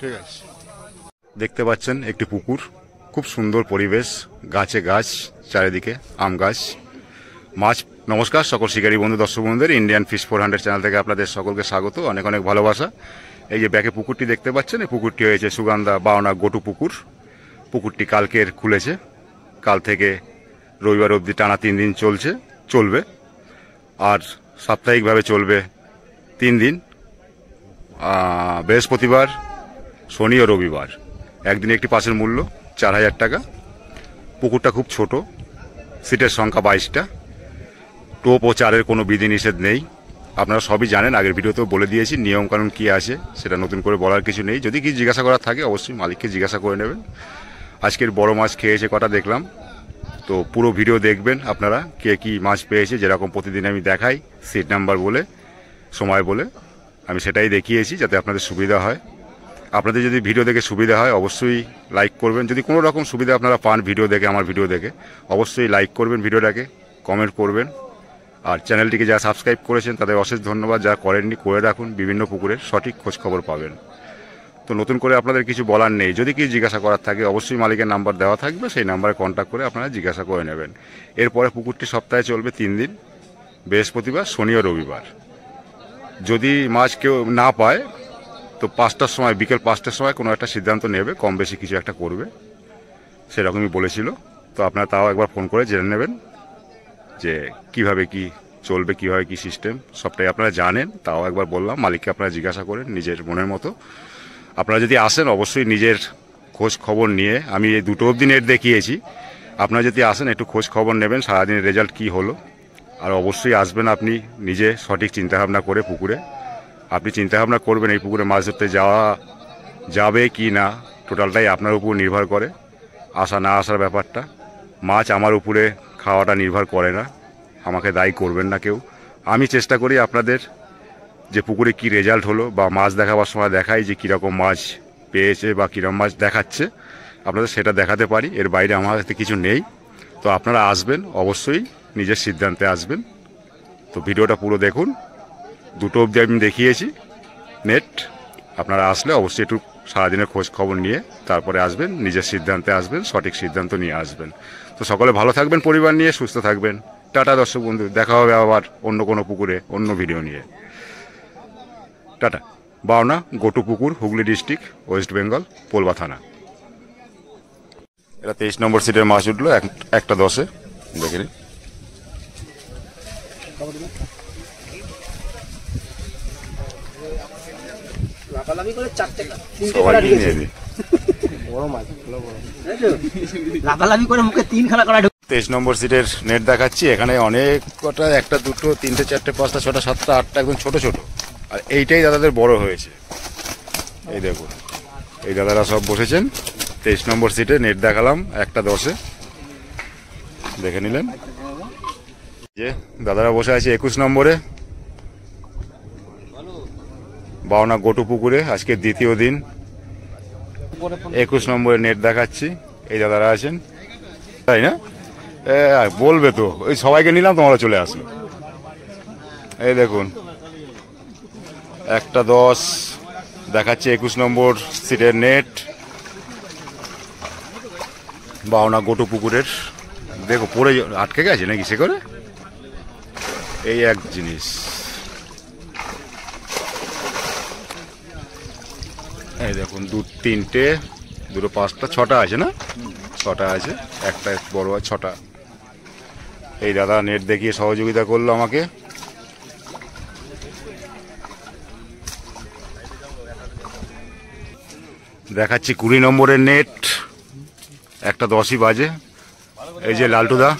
ঠিক আছে, দেখতে পাচ্ছেন একটি পুকুর, খুব সুন্দর পরিবেশ, গাছে গাছ, চারিদিকে আম গাছ, মাছ। নমস্কার সকল শিকারী বন্ধু, দর্শক বন্ধুদের ইন্ডিয়ান ফিশ 400 চ্যানেল থেকে আপনাদের সকলকে স্বাগত, অনেক অনেক ভালোবাসা। এই যে ব্যাকে পুকুরটি দেখতে পাচ্ছেন, এই পুকুরটি হয়েছে সুগন্ধা বাওনা গটু পুকুর। পুকুরটি কালকের খুলেছে, কাল থেকে রবিবার অবধি টানা 3 দিন চলবে, আর সাপ্তাহিকভাবে চলবে 3 দিন, বৃহস্পতিবার, শনি ও রবিবার। একদিনে একটি পাসের মূল্য 4000 টাকা। পুকুরটা খুব ছোট, সিটের সংখ্যা 22টা। টোপ ও চারের কোনো বিধিনিষেধ নেই, আপনারা সবই জানেন, আগের ভিডিওতেও বলে দিয়েছি নিয়মকানুন কী আছে, সেটা নতুন করে বলার কিছু নেই। যদি কি জিজ্ঞাসা করার থাকে অবশ্যই মালিককে জিজ্ঞাসা করে নেবেন। আজকের বড় মাছ খেয়েছে কটা দেখলাম, তো পুরো ভিডিও দেখবেন আপনারা, কে কী মাছ পেয়েছে। যেরকম প্রতিদিন আমি দেখাই সিট নাম্বার বলে, সময় বলে, আমি সেটাই দেখিয়েছি যাতে আপনাদের সুবিধা হয়। আপনাদের যদি ভিডিও দেখে সুবিধা হয় অবশ্যই লাইক করবেন। যদি কোনো রকম সুবিধা আপনারা পান ভিডিও দেখে, আমার ভিডিও দেখে, অবশ্যই লাইক করবেন ভিডিওটাকে, কমেন্ট করবেন। আর চ্যানেলটিকে যারা সাবস্ক্রাইব করেছেন তাদের অশেষ ধন্যবাদ, যারা করেননি করে রাখুন, বিভিন্ন পুকুরের সঠিক খোঁজখবর পাবেন। তো নতুন করে আপনাদের কিছু বলার নেই, যদি কি জিজ্ঞাসা করার থাকে অবশ্যই মালিকের নাম্বার দেওয়া থাকবে, সেই নাম্বারে কন্ট্যাক্ট করে আপনারা জিজ্ঞাসা করে নেবেন। এরপরে পুকুরটি সপ্তাহে চলবে 3 দিন, বৃহস্পতিবার, শনি ও রবিবার। যদি মাছ কেউ না পায় তো 5টার সময়, বিকেল 5টার সময় কোনো একটা সিদ্ধান্ত নেবে, কম বেশি কিছু একটা করবে, সেরকমই বলেছিল। তো আপনারা তাও একবার ফোন করে জেনে নেবেন যে কিভাবে কি চলবে, কিভাবে কি সিস্টেম, সবটাই আপনারা জানেন। তাও একবার বললাম, মালিককে আপনারা জিজ্ঞাসা করেন নিজের মনের মতো। আপনারা যদি আসেন অবশ্যই নিজের খোঁজ খবর নিয়ে, আমি এই 2টো অবধি নেট দেখিয়েছি, আপনারা যদি আসেন একটু খোঁজ খবর নেবেন সারাদিনের রেজাল্ট কি হলো। আর অবশ্যই আসবেন আপনি নিজে সঠিক চিন্তাভাবনা করে পুকুরে, আপনি চিন্তাভাবনা করবেন এই পুকুরে মাছ ধরতে যাবে কি না, টোটালটাই আপনার উপর নির্ভর করে, আসা না আসার ব্যাপারটা। মাছ আমার উপরে খাওয়াটা নির্ভর করে না, আমাকে দায়ী করবেন না কেউ। আমি চেষ্টা করি আপনাদের যে পুকুরে কি রেজাল্ট হলো, বা মাছ দেখাবার সময় দেখাই যে কীরকম মাছ পেয়েছে বা কীরকম মাছ দেখাচ্ছে, আপনাদের সেটা দেখাতে পারি, এর বাইরে আমার হাতে কিছু নেই। তো আপনারা আসবেন, অবশ্যই নিজের সিদ্ধান্তে আসবেন। তো ভিডিওটা পুরো দেখুন, 2টো অবধি আমি দেখিয়েছি নেট। আপনারা আসলে অবশ্যই একটু সারাদিনের খোঁজ খবর নিয়ে তারপরে আসবেন, নিজের সিদ্ধান্তে আসবেন, সঠিক সিদ্ধান্ত নিয়ে আসবেন। তো সকলে ভালো থাকবেন, পরিবার নিয়ে সুস্থ থাকবেন। টাটা দর্শক বন্ধু, দেখা হবে আবার অন্য কোনো পুকুরে অন্য ভিডিও নিয়ে। টাটা। বাওনা গটু পুকুর, হুগলি ডিস্ট্রিক্ট, ওয়েস্ট বেঙ্গল, পোলবা থানা। এটা 23 নম্বর সিটের মাছ উঠলো, 1টা 10-এ, দেখে নিন। তেইশ নম্বর সিটের নেট দেখাচ্ছি, এখানে অনেক কটা, 1টা 2টো 3টে 4টে 5টা 6টা 7টা 8টা একদম ছোট ছোট। আর এইটাই দাদাদের বড় হয়েছে, এই দেখুন, এই দাদারা সব বসেছেন 23 নম্বর সিটে। নেট দেখালাম 1টা 10-এ, দেখে নিলেন। যে দাদারা বসে আছে 21 নম্বরে বাওনা গটু পুকুরে, আজকে দ্বিতীয় দিন। 21 নম্বরে নেট দেখাচ্ছি, এই দাদারা আছেন, তাই না? বলবে তো, ওই সবাইকে নিলাম, তোমরা চলে আসলো। এই দেখুন 1টা 10 দেখাচ্ছে 21 নম্বর সিটের নেট, বাওনা গটু পুকুরের। দেখো পড়ে আটকে গেছে নাকি সে করে, এই এক জিনিস। এই দেখুন 2 3টে 2টো 5টা 6টা আছে না, 6টা আছে, একটা বড় আছে, 6টা। এই দাদা নেট দেখিয়ে সহযোগিতা করলো আমাকে। দেখাচ্ছি 20 নম্বরের নেট, 1টা 10-ই বাজে। এই যে লালটুদা,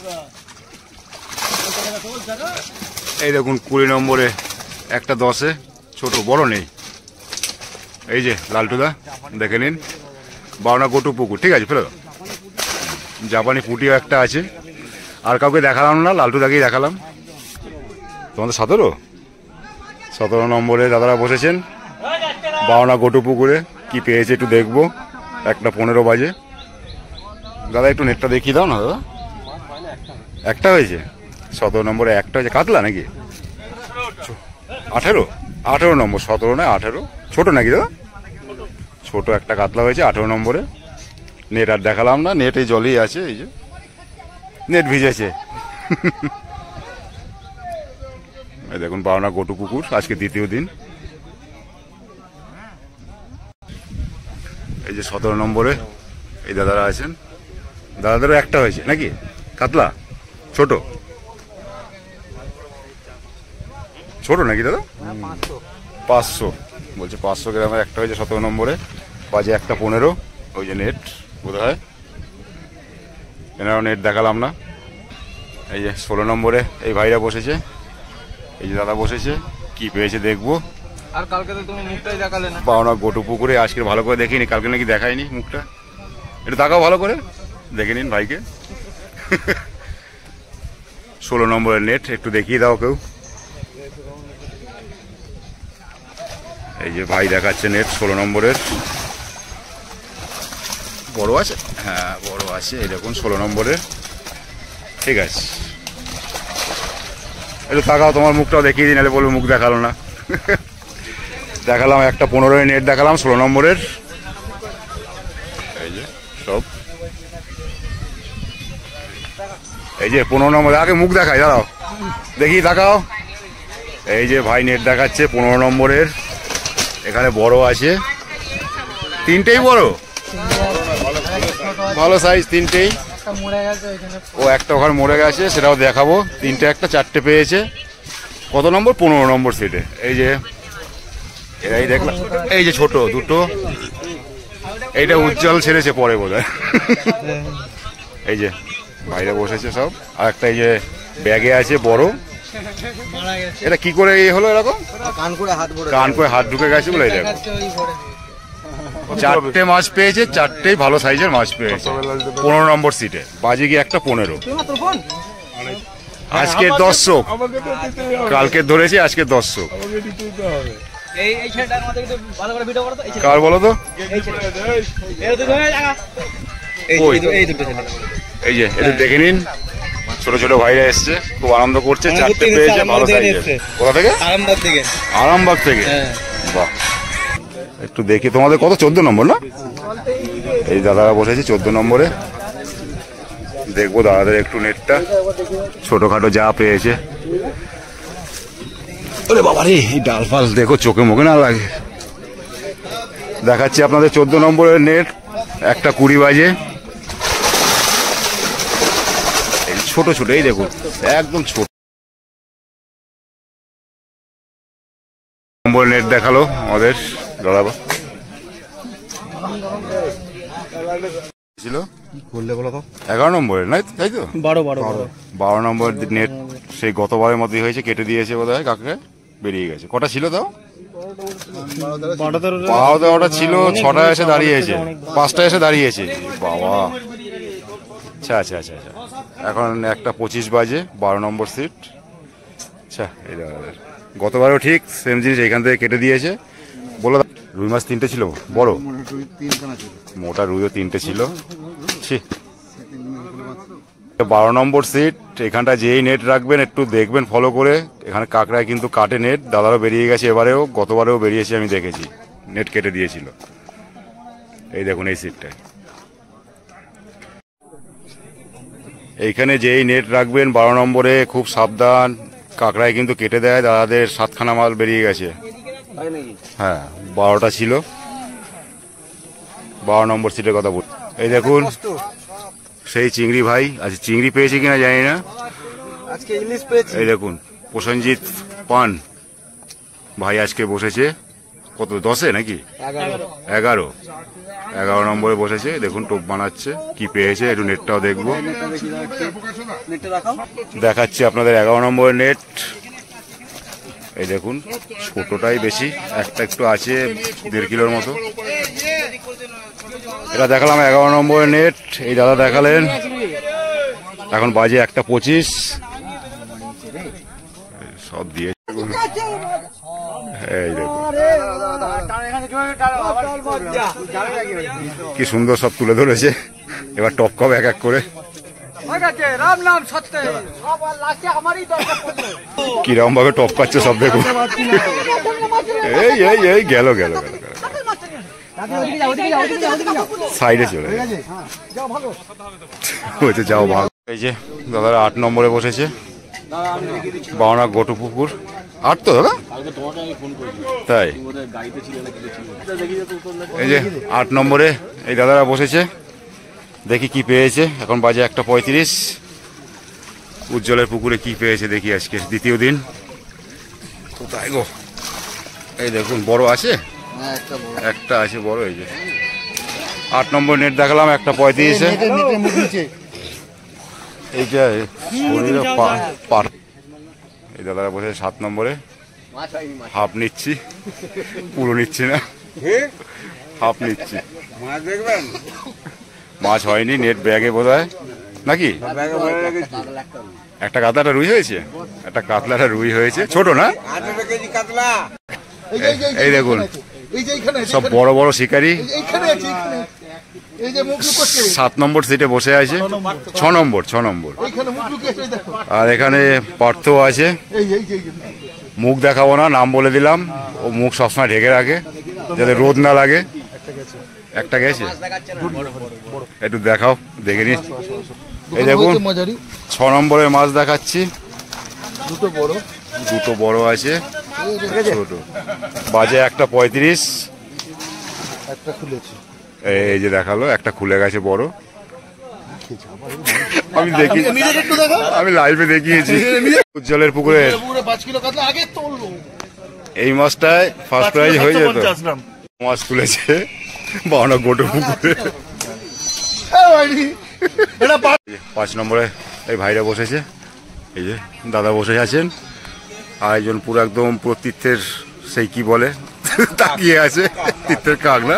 এই দেখুন 20 নম্বরে 1টা 10-এ, ছোট বড় নেই। এই যে লালটুদা, দেখে নিন, বাওনা গটু পুকুর। ঠিক আছে, ফেরো। জাপানি পুঁটিও একটা আছে, আর কাউকে দেখালাম না, লালটুদাকেই দেখালাম। তোমাদের 17 নম্বরে দাদারা বসেছেন বাওনা গটু পুকুরে। কি পেয়েছে একটু দেখবো, 1টা 15 বাজে। দাদা একটু নেটটা দেখিয়ে দাও না দাদা। 1টা হয়েছে, 17 নম্বরে 1টা হয়েছে। কাতলা নাকি? 18? 18 নম্বর, 17 নয় 18। ছোট নাকি দাদা? ছোট একটা কাতলা হয়েছে 18 নম্বরে। নেট আর দেখালাম না, নেট এই জলেই আছে, এই যে নেট ভিজেছে। এই দেখুন বারোনা গোটু পুকুর, আজকে দ্বিতীয় দিন। এই যে 17 নম্বরে এই দাদারা আছেন। দাদাদেরও একটা হয়েছে নাকি কাতলা? ছোট ছোট নাকি দাদা? 500 বলছে, 500 গ্রামের একটা হয়েছে 17 নম্বরে। বাজে 1:15। ওই যে নেট বোধ হয়, এনারও নেট দেখালাম না। এই যে 16 নম্বরে এই ভাইরা বসেছে, এই যে দাদা বসেছে, কি পেয়েছে দেখবো। আর কালকে তো তুমি মুখটাই দেখালে না। পাওনা গোটু পুকুরে আজকে ভালো করে দেখিনি, কালকে নাকি দেখাইনি মুখটা। একটু তাকাও ভালো করে, দেখে নিন ভাইকে। 16 নম্বরের নেট একটু দেখিয়ে দাও কেউ। এই যে ভাই দেখাচ্ছে নেট 16 নম্বরের। বড় আছে? হ্যাঁ বড় আছে। এই দেখুন 16 নম্বরের। ঠিক আছে, একটু তাকাও, তোমার মুখটাও দেখিয়ে দিন, নাহলে বলবো মুখ দেখালো না। দেখালাম একটা 15 নেট দেখালাম 16 নম্বরের। এই যে সব, এই যে 15 নম্বর। আগে মুখ দেখাই, দাঁড়াও দেখি, তাকাও। এই যে ভাই নেট দেখাচ্ছে 15 নম্বরের। এখানে বড় আছে, তিনটেই বড়, ভালো সাইজ তিনটেই। ও একটা ওখানে মরে গেছে, সেটাও দেখাবো। তিনটে একটা 4টে পেয়েছে। কত নম্বর? 15 নম্বর সিটে। এই যে এরাই দেখলাম। এই যে ছোট দুটো, এইটা উজ্জ্বল ছেড়েছে পরে বোধ হয়। এই যে বাইরে বসেছে সব। আর একটা এই যে ব্যাগে আছে বড়, এটা কি করে এই হলো এরকম? কান করে হাত ঢুকে গেছে বলে। দেখো 4টে মাছ পেয়েছে, 4টেই ভালো সাইজের মাছ পেয়েছে 15 নম্বর সিটে। বাজে গিয়ে 1:15। আজকের দর্শক, কালকে ধরেছি, আজকের দর্শক কার বলো তো? এই যে একটু দেখে নিন, ছোট ছোট ভাইরা এসছে, খুব আনন্দ করছে। 4টে পেয়েছে ভালো সাইজের। কোথা থেকে? আরামবাগ থেকে। আরামবাগ থেকে? বাহ, একটু দেখি। তোমাদের কত? 14 নম্বর না? এই দাদারা বসেছে 14 নম্বরে। দেখবো দাদাদের একটু নেটটা, ছোটখাটো যা পেয়েছে। ওরে বাবা রে, এই ডাল ফাল দেখো, চোখে মুখে না লাগে। দেখাচ্ছি আপনাদের 14 নম্বরের নেট, 1:20 বাজে। এই ছোট ছোট, এই দেখুন একদম ছোট নম্বরের নেট দেখালো আমাদের দাদা। ছিল 11 নম্বরের, নাই তাই তো? 12 নম্বর নেট সেই গতবারের মধ্যেই হয়েছে, কেটে দিয়েছে বোধ হয় কাকে, বেরিয়ে গেছে। কটা ছিল তাও? 12টা ছিল, 6টা এসে দাঁড়িয়েছে, 5টা এসে দাঁড়িয়েছে। বাবা, আচ্ছা আচ্ছা আচ্ছা আচ্ছা। এখন 1:25 বাজে, 12 নম্বর সিট। আচ্ছা, এই গতবারেও ঠিক সেম জিনিস এখান থেকে কেটে দিয়েছে। বলো, রুই মাছ 3টে ছিল বড়, মোটা রুইও 3টে ছিল। 12 নম্বর সিট। এখানটা যেই নেট রাখবেন একটু দেখবেন ফলো করে। এখানে কাঁকড়ায় কিন্তু কাটে নেট, দাদারও বেরিয়ে গেছে এবারেও, গতবারেও বেরিয়েছে, আমি দেখেছি নেট কেটে দিয়েছিল। এই দেখুন এই সিটটায়, এইখানে যেই নেট রাখবেন 12 নম্বরে, খুব সাবধান, কাঁকড়ায় কিন্তু কেটে দেয়। দাদাদের 7খানা মাল বেরিয়ে গেছে। হ্যাঁ, 12টা ছিল। 12 নম্বর সিটের কথা বল। এই দেখুন সেই চিংড়ি ভাই, আচ্ছা চিংড়ি পেয়েছে কিনা জানি না, এই দেখুন প্রসেনজিৎ পান ভাই আজকে বসেছে। কত? 10-এ নাকি 11 নম্বরে বসেছে। দেখুন টোপ বানাচ্ছে, কি পেয়েছে একটু নেটটাও দেখবো। দেখাচ্ছি আপনাদের 11 নম্বরের নেট। এই দেখুন ছোটটাই বেশি, একটা একটু আছে 1.5 কিলোর মতো। এটা দেখালাম 11 নম্বরের নেট, এই দাদা দেখালেন। এখন বাজে 1:25। সব দিয়ে এই দেখুন কি সুন্দর সব তুলে ধরেছে। এবার টপ কপ এক এক করে কিরকম ভাবে টপ কাচ্ছে সব দেখুন। এই এই এই গেল গেল গেল সাইডে চলে গেছে যাও ভালো। এই যে দাদারা 8 নম্বরে বসেছে, বাওনা গোটু পুকুর 8 তো দাদা, তাই এই যে 8 নম্বরে এই দাদারা বসেছে, দেখি কি পেয়েছে। এখন বাজে 1:35। উজ্জ্বলের পুকুরে কি পেয়েছে দেখি আজকে দ্বিতীয় দিন। কোথায় গো, এই দেখুন বড় আছে, একটা আছে বড়। এই যে 8 নম্বর নেট দেখালাম 1:35-এ। এইটা এই দাদারা বসে 7 নম্বরে, হাফ নিচ্ছি, পুরো নিচ্ছি না, হাফ নিচ্ছি। মাছ হয়নি, নেট ব্যাগে বোধ হয় নাকি। একটা কাতলাটা রুই হয়েছে, একটা কাতলাটা রুই হয়েছে, ছোট না। এই দেখুন সব বড় বড় শিকারি 7 নম্বর সিটে বসে আছে, 6 নম্বর। আর এখানে পার্থ আছে, মুখ দেখাবো না, নাম বলে দিলাম। ও মুখ সবসময় ঢেকে রাখে যাতে রোদ না লাগে। একটা গেছে, একটু দেখাও, দেখে নি। এই দেখুন 6 নম্বরের মাছ দেখাচ্ছি, দুটো বড় আছে, ছোট। বাজে 1:35। এই যে দেখালো, একটা খুলে গেছে বড়। আমি দেখি, আমি লাইভে দেখিয়েছি উজ্জ্বলের পুকুরে। এই মাছটায় ফার্স্ট প্রাইজ হয়ে যেত। মাছ তুলেছে বাওনা গোটু পুকুরে। 5 নম্বরে এই ভাইরা বসেছে, এই যে দাদা বসে আছেন। আর একজন পুরো একদম পুরো তীর্থের সেই কি বলে তাকিয়ে আছে, তীর্থের কাকড়া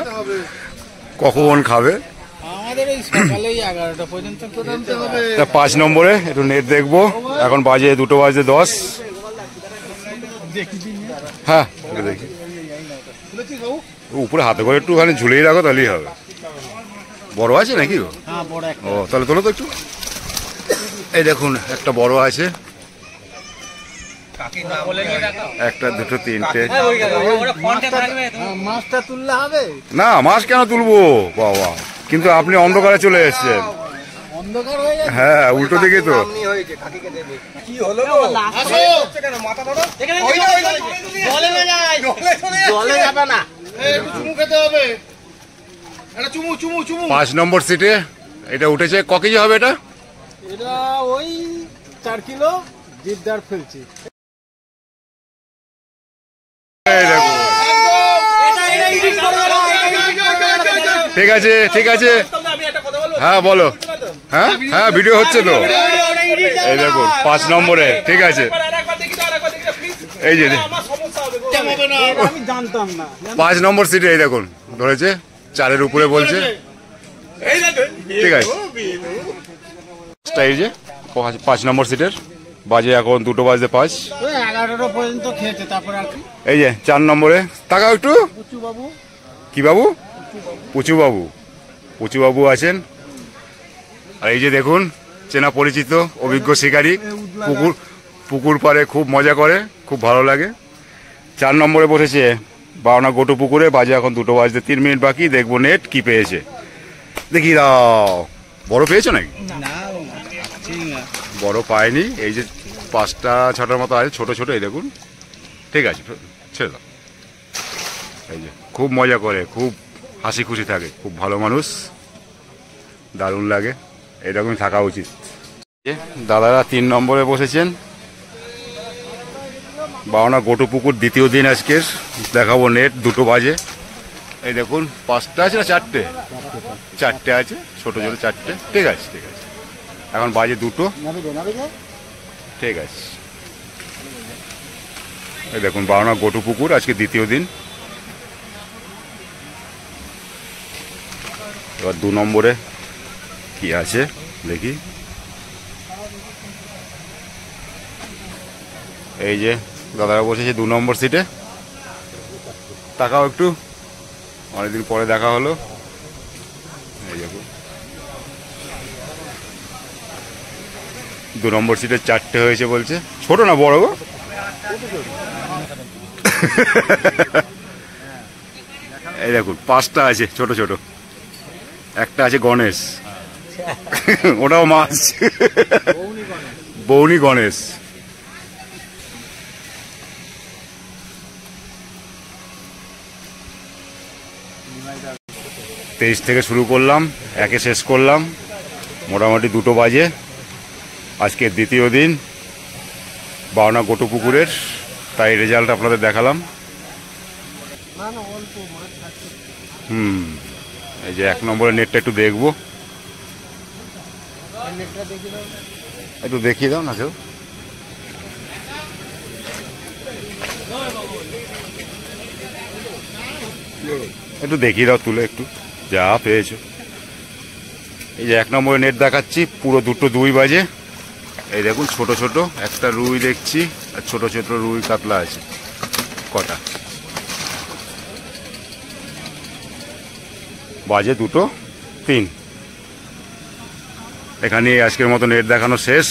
কখন খাবে। 5 নম্বরে একটু নেট দেখবো, এখন বাজে 2:10। হ্যাঁ দেখি, উপরে হাতে করে একটুখানি ঝুলিয়ে রাখো, তাহলেই হবে। বড় আছে নাকি? ও তাহলে তোলো তো একটু। এই দেখুন একটা বড় আছে, একটা, দুটো, তিনটে। মাছটা তুললে হবে না, মাছ কেন তুলবো বাবা, কিন্তু আপনি অন্ধকারে চলে এসেছেন। হ্যাঁ উল্টো দিকে তো। চুমু চুমু চুমু 5 নম্বর সিটে এটা উঠেছে। ক কেজি হবে এটা? এটা ওই 4 কিলো জিদ্দার ফেলছি। ঠিক আছে ঠিক আছে, হ্যাঁ বলো। হ্যাঁ হ্যাঁ ভিডিও হচ্ছে তো। এই দেখুন 5 নম্বরে, ঠিক আছে। এই যে আমি জানতাম না। 5 নম্বর সিটে এই দেখুন ধরেছে, 4-এর উপরে বলছে। ঠিক আছে, এই যে 5 নম্বর সিটের, বাজে এখন 2:05। ওই 11টা পর্যন্ত খেয়েছে, তারপর আর কি। এই যে 4 নম্বরে, তাকাও একটু। পুচু বাবু, কি বাবু? পুচু বাবু। পুচু বাবু আছেন। আর এই যে দেখুন চেনা পরিচিত অভিজ্ঞ শিকারী, পুকুর পাড়ে খুব মজা করে, খুব ভালো লাগে। 4 নম্বরে বসেছে বাওনা গোটু পুকুরে, বাজে এখন 2:03 বাকি। দেখবো নেট কি পেয়েছে, দেখি দাও। বড় পেয়েছো নাকি? বড় পায়নি। এই যে 5টা-6টার মতো আছে, ছোট ছোট। এই দেখুন, ঠিক আছে ছেড়ে দাও। এই যে খুব মজা করে, খুব হাসি খুশি থাকে, খুব ভালো মানুষ, দারুণ লাগে। এরকমই থাকা উচিত। দাদারা 3 নম্বরে বসেছেন, বাওনা গোটু পুকুর দ্বিতীয় দিন আজকের। দেখাবো নেট, 2টো বাজে। এই দেখুন 5টা আছে না 4টে? 4টে আছে, ছোট ছোট 4টে। ঠিক আছে ঠিক আছে, এখন বাজে 2টো। ঠিক আছে, এই দেখুন বাওনা গোটু পুকুর আজকে দ্বিতীয় দিন। এবার 2 নম্বরে কি আছে দেখি। এই যে দাদারা বসেছে 2 নম্বর সিটে, তাকাও একটু, অনেকদিন পরে দেখা হলো। এই দেখো 2 নম্বর সিটে 4টে হয়েছে বলছে। ছোট না বড় গো? এই দেখুন 5টা আছে ছোট ছোট, একটা আছে গণেশ, ওটাও মাছ, বৌনি গণেশ। তেইশ থেকে শুরু করলাম, একে শেষ করলাম, মোটামুটি 2টো বাজে। আজকের দ্বিতীয় দিন বাওনা গোটো পুকুরের, তাই রেজাল্ট আপনাদের দেখালাম। এই যে 1 নম্বরের নেটটা একটু দেখবো, একটু দেখিয়ে দাও না কেউ। একটু দেখিয়ে দাও তুলে একটু, যা পেয়েছো। এই যে 1 নম্বরের নেট দেখাচ্ছি, পুরো 2:02 বাজে। এই দেখুন ছোট ছোট একটা রুই দেখছি, আর ছোট ছোট রুই কাতলা আছে কটা। বাজে 2:03। এখানে আজকের মতো নেট দেখানো শেষ।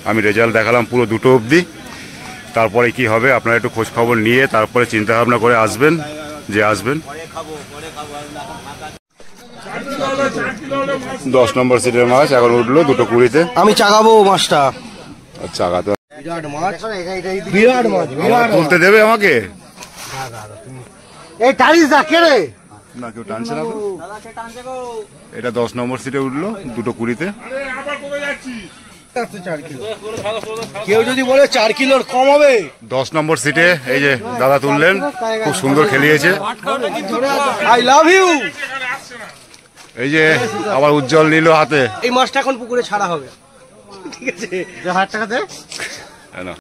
আমি রেজাল্ট দেখালাম পুরো 2টো অবধি। তারপরে কি হবে আপনারা একটু খোঁজ খবর নিয়ে তারপরে চিন্তা ভাবনা করে আসবেন, যে আসবেন। 10 নম্বর সিটের মাছ এখন উঠলো 2:20-তে। আমি চাগাবো মাছটা। আচ্ছা আগাতে বিরাট মাছ, বিরাট মাছ, বিরাট তুলতে দেবে আমাকে? এই টারিস দা কে রে? না কেউ টানছে না তো। এটা 10 নম্বর সিটে উঠলো 2:20-তে। কেউ যদি বলে 4 কিলোর কম হবে। 10 নম্বর সিটে এই যে দাদা তুললেন, খুব সুন্দর খেলিয়েছে। I love you. এই যে আবার উজ্জ্বল নিল হাতে। এই মাছটা এখন পুকুরে ছাড়া হবে, ঠিক আছে? 1000 টাকা দে। না